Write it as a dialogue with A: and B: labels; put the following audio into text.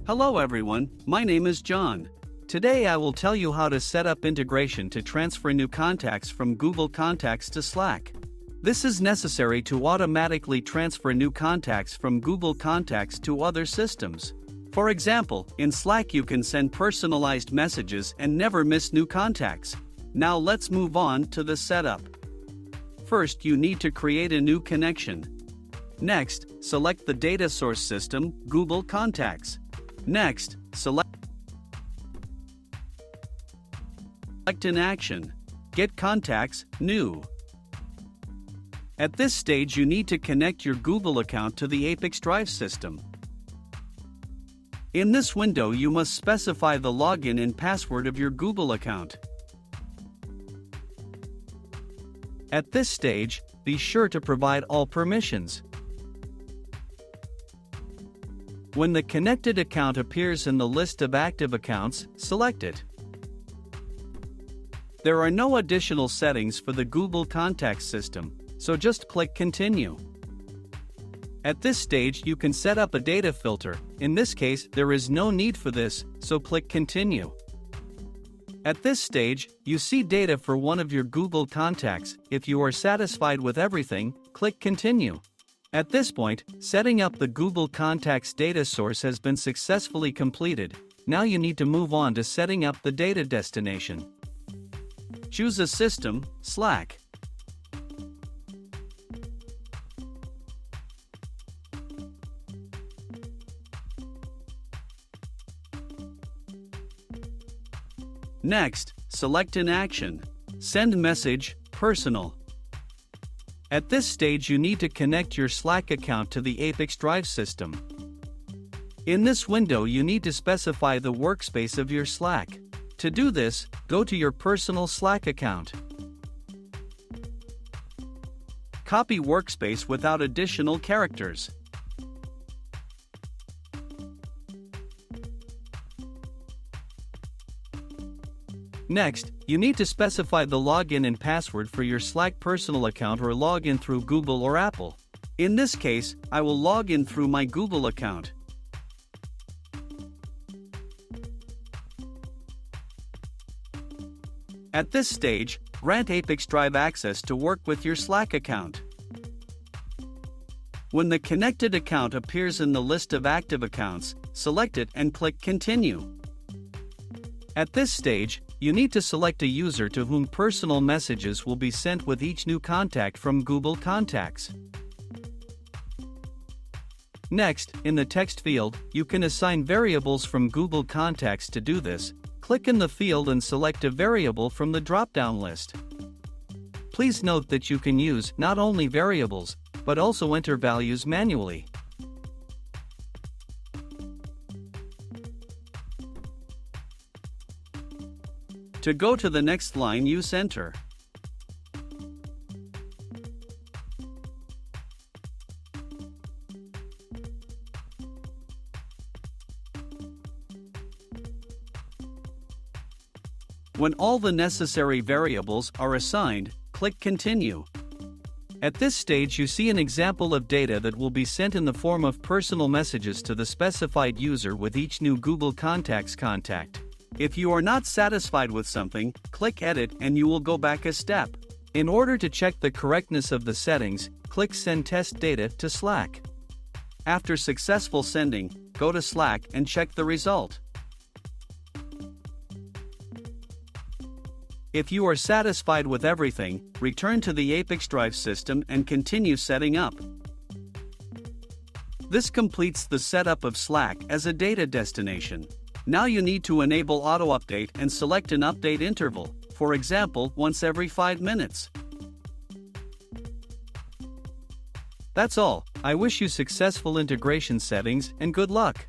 A: Hello everyone, my name is John. Today I will tell you how to set up integration to transfer new contacts from Google Contacts to Slack. This is necessary to automatically transfer new contacts from Google Contacts to other systems. For example, in Slack you can send personalized messages and never miss new contacts. Now let's move on to the setup. First, you need to create a new connection. Next, select the data source system, Google Contacts. Next, select in action. Get contacts, new. At this stage you need to connect your Google account to the ApiX-Drive system. In this window you must specify the login and password of your Google account. At this stage, be sure to provide all permissions. When the connected account appears in the list of active accounts, select it. There are no additional settings for the Google Contacts system, so just click Continue. At this stage you can set up a data filter. In this case, there is no need for this, so click Continue. At this stage, you see data for one of your Google Contacts. If you are satisfied with everything, click Continue. At this point, setting up the Google Contacts data source has been successfully completed. Now you need to move on to setting up the data destination. Choose a system, Slack. Next, select in action. Send message, personal. At this stage you need to connect your Slack account to the ApiX-Drive system. In this window you need to specify the workspace of your Slack. To do this, go to your personal Slack account. Copy workspace without additional characters. Next, you need to specify the login and password for your Slack personal account or log in through Google or Apple. In this case, I will log in through my Google account. At this stage, grant ApiX-Drive access to work with your Slack account. When the connected account appears in the list of active accounts, select it and click Continue. At this stage, you need to select a user to whom personal messages will be sent with each new contact from Google Contacts. Next, in the text field, you can assign variables from Google Contacts. To do this, click in the field and select a variable from the drop-down list. Please note that you can use not only variables, but also enter values manually. To go to the next line, use Enter. When all the necessary variables are assigned, click Continue. At this stage you see an example of data that will be sent in the form of personal messages to the specified user with each new Google Contacts contact. If you are not satisfied with something, click Edit and you will go back a step. In order to check the correctness of the settings, click Send Test Data to Slack. After successful sending, go to Slack and check the result. If you are satisfied with everything, return to the ApiX-Drive system and continue setting up. This completes the setup of Slack as a data destination. Now you need to enable auto-update and select an update interval, for example, once every 5 minutes. That's all. I wish you successful integration settings and good luck.